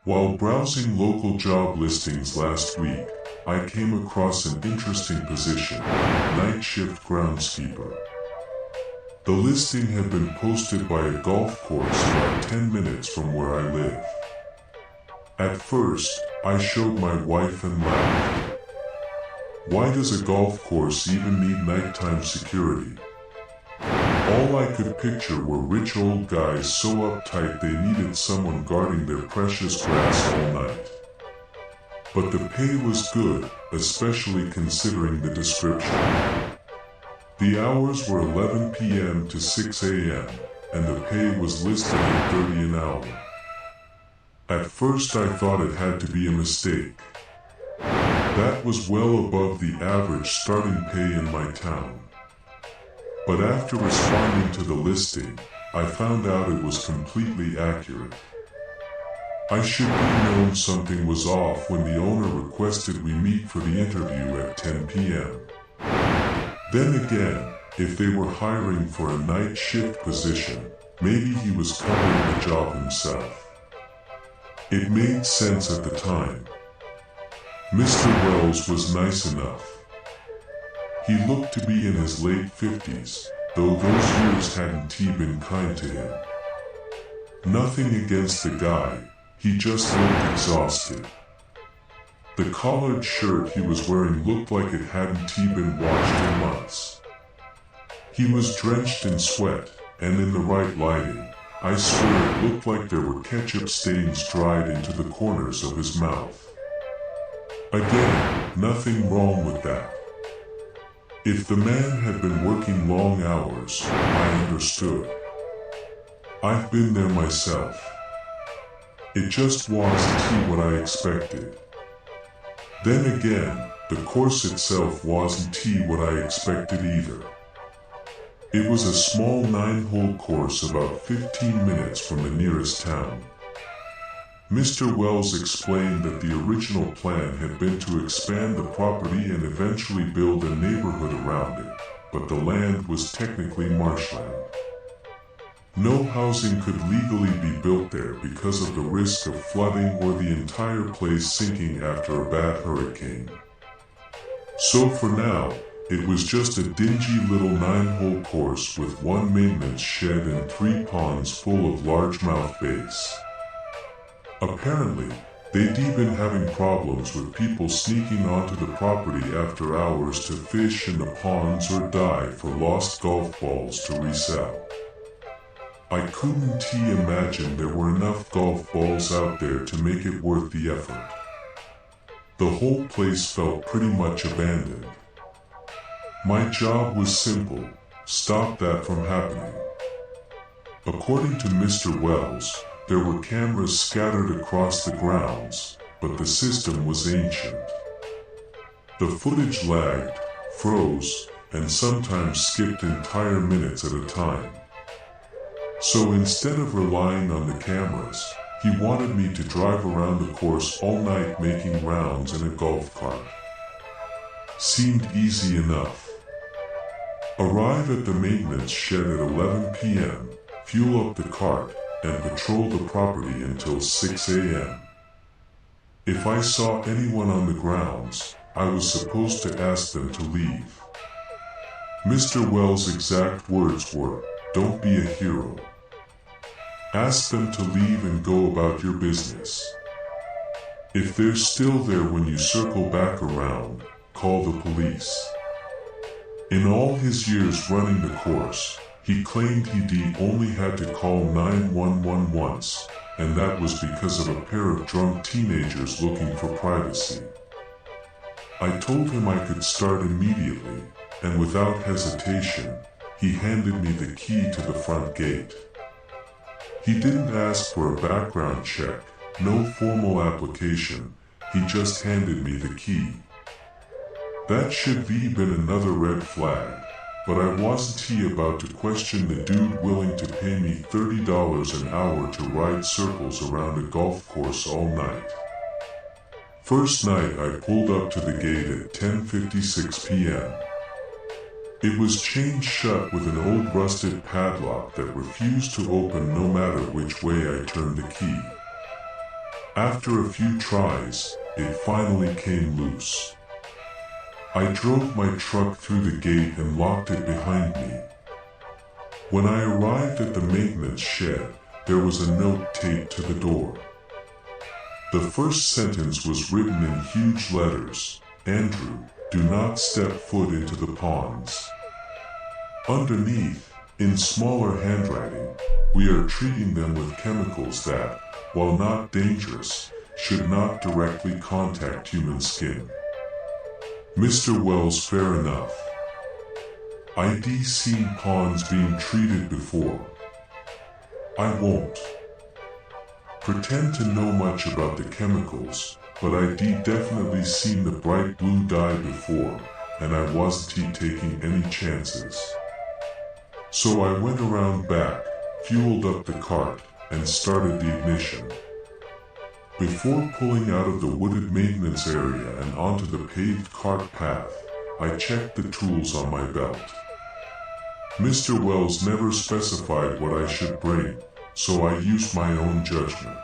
While browsing local job listings last week, I came across an interesting position: night shift groundskeeper. The listing had been posted by a golf course about 10 minutes from where I live. At first, I showed my wife and laughed. Why does a golf course even need nighttime security? All I could picture were rich old guys so uptight they needed someone guarding their precious grass all night. But the pay was good, especially considering the description. The hours were 11 p.m. to 6 a.m., and the pay was listed at $30 an hour. At first I thought it had to be a mistake. That was well above the average starting pay in my town. But after responding to the listing, I found out it was completely accurate. I should have known something was off when the owner requested we meet for the interview at 10 p.m. Then again, if they were hiring for a night shift position, maybe he was covering the job himself. It made sense at the time. Mr. Wells was nice enough. He looked to be in his late 50s, though those years hadn't been kind to him. Nothing against the guy, he just looked exhausted. The collared shirt he was wearing looked like it hadn't been washed in months. He was drenched in sweat, and in the right lighting, I swear it looked like there were ketchup stains dried into the corners of his mouth. Again, nothing wrong with that. If the man had been working long hours, I understood. I've been there myself. It just wasn't what I expected. Then again, the course itself wasn't what I expected either. It was a small 9-hole course about 15 minutes from the nearest town. Mr. Wells explained that the original plan had been to expand the property and eventually build a neighborhood around it, but the land was technically marshland. No housing could legally be built there because of the risk of flooding or the entire place sinking after a bad hurricane. So for now, it was just a dingy little 9-hole course with one maintenance shed and 3 ponds full of largemouth bass. Apparently, they'd been having problems with people sneaking onto the property after hours to fish in the ponds or dive for lost golf balls to resell. I couldn't imagine there were enough golf balls out there to make it worth the effort. The whole place felt pretty much abandoned. My job was simple: stop that from happening. According to Mr. Wells, there were cameras scattered across the grounds, but the system was ancient. The footage lagged, froze, and sometimes skipped entire minutes at a time. So instead of relying on the cameras, he wanted me to drive around the course all night making rounds in a golf cart. Seemed easy enough. Arrive at the maintenance shed at 11 p.m., fuel up the cart, and patrol the property until 6 a.m. If I saw anyone on the grounds, I was supposed to ask them to leave. Mr. Wells' exact words were, "Don't be a hero. Ask them to leave and go about your business. If they're still there when you circle back around, call the police." In all his years running the course, he claimed he'd only had to call 911 once, and that was because of a pair of drunk teenagers looking for privacy. I told him I could start immediately, and without hesitation, he handed me the key to the front gate. He didn't ask for a background check, no formal application, he just handed me the key. That should have been another red flag, but I wasn't about to question the dude willing to pay me $30 an hour to ride circles around a golf course all night. First night I pulled up to the gate at 10:56 p.m. It was chained shut with an old rusted padlock that refused to open no matter which way I turned the key. After a few tries, it finally came loose. I drove my truck through the gate and locked it behind me. When I arrived at the maintenance shed, there was a note taped to the door. The first sentence was written in huge letters: "Andrew, do not step foot into the ponds." Underneath, in smaller handwriting, "We are treating them with chemicals that, while not dangerous, should not directly contact human skin." Mr. Wells, fair enough. I'd seen ponds being treated before. I won't pretend to know much about the chemicals, but I'd definitely seen the bright blue dye before, and I wasn't taking any chances. So I went around back, fueled up the cart, and started the ignition. Before pulling out of the wooded maintenance area and onto the paved cart path, I checked the tools on my belt. Mr. Wells never specified what I should bring, so I used my own judgment.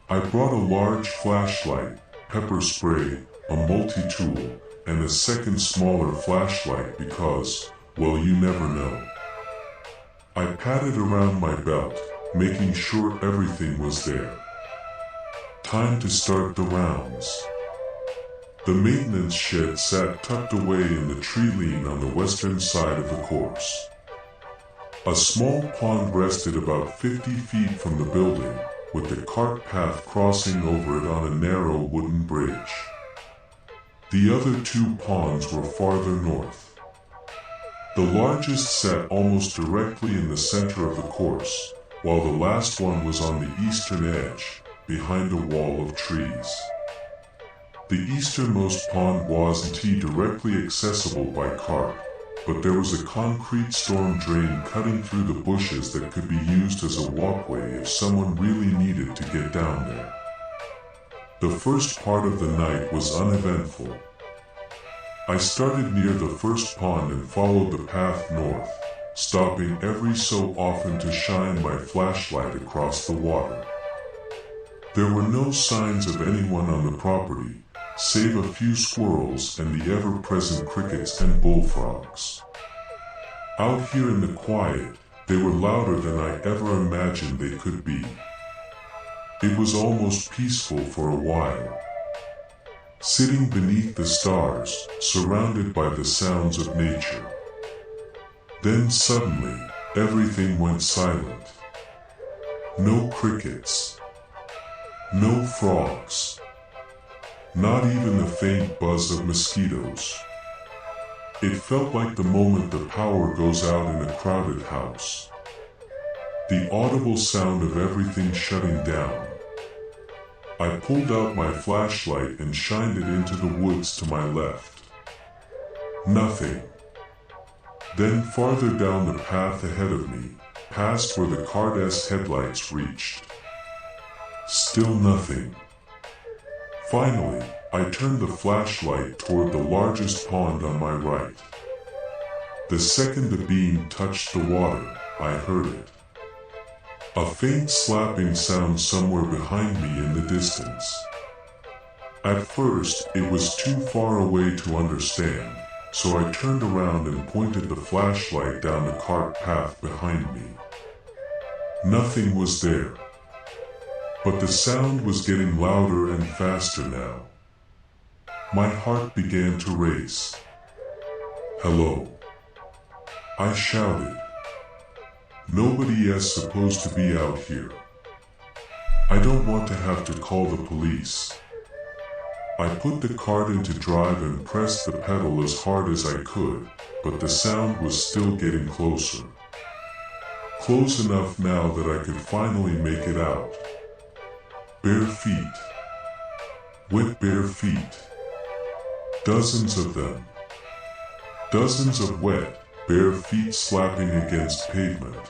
I brought a large flashlight, pepper spray, a multi-tool, and a second smaller flashlight because, well, you never know. I patted around my belt, making sure everything was there. Time to start the rounds. The maintenance shed sat tucked away in the tree line on the western side of the course. A small pond rested about 50 feet from the building, with the cart path crossing over it on a narrow wooden bridge. The other two ponds were farther north. The largest sat almost directly in the center of the course, while the last one was on the eastern edge, behind a wall of trees. The easternmost pond wasn't directly accessible by cart, but there was a concrete storm drain cutting through the bushes that could be used as a walkway if someone really needed to get down there. The first part of the night was uneventful. I started near the first pond and followed the path north, stopping every so often to shine my flashlight across the water. There were no signs of anyone on the property, save a few squirrels and the ever-present crickets and bullfrogs. Out here in the quiet, they were louder than I ever imagined they could be. It was almost peaceful for a while. Sitting beneath the stars, surrounded by the sounds of nature. Then suddenly, everything went silent. No crickets. No frogs. Not even the faint buzz of mosquitoes. It felt like the moment the power goes out in a crowded house. The audible sound of everything shutting down. I pulled out my flashlight and shined it into the woods to my left. Nothing. Then farther down the path ahead of me, past where the cart's headlights reached. Still nothing. Finally, I turned the flashlight toward the largest pond on my right. The second the beam touched the water, I heard it. A faint slapping sound somewhere behind me in the distance. At first, it was too far away to understand, so I turned around and pointed the flashlight down the cart path behind me. Nothing was there. But the sound was getting louder and faster now. My heart began to race. "Hello," I shouted. "Nobody is supposed to be out here. I don't want to have to call the police." I put the cart into drive and pressed the pedal as hard as I could, but the sound was still getting closer. Close enough now that I could finally make it out. Bare feet. Wet bare feet. Dozens of them. Dozens of wet, bare feet slapping against pavement.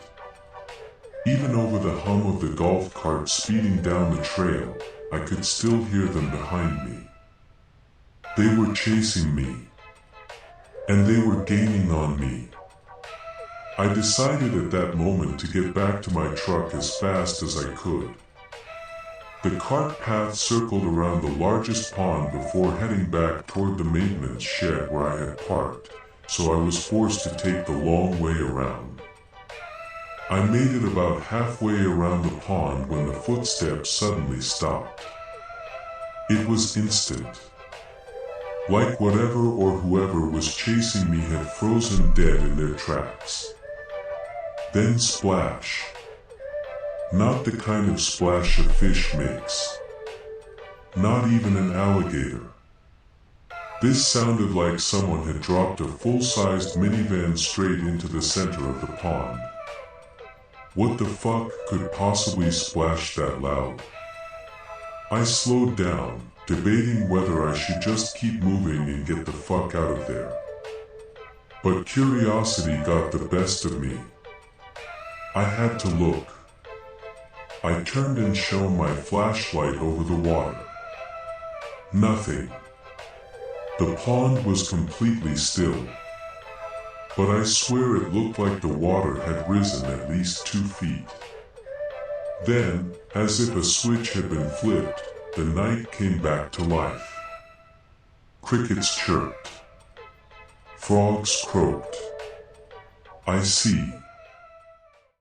Even over the hum of the golf cart speeding down the trail, I could still hear them behind me. They were chasing me. And they were gaining on me. I decided at that moment to get back to my truck as fast as I could. The cart path circled around the largest pond before heading back toward the maintenance shed where I had parked, so I was forced to take the long way around. I made it about halfway around the pond when the footsteps suddenly stopped. It was instant. Like whatever or whoever was chasing me had frozen dead in their tracks. Then splash. Not the kind of splash a fish makes. Not even an alligator. This sounded like someone had dropped a full-sized minivan straight into the center of the pond. What the fuck could possibly splash that loud? I slowed down, debating whether I should just keep moving and get the fuck out of there. But curiosity got the best of me. I had to look. I turned and shone my flashlight over the water. Nothing. The pond was completely still. But I swear it looked like the water had risen at least 2 feet. Then, as if a switch had been flipped, the night came back to life. Crickets chirped. Frogs croaked. I see.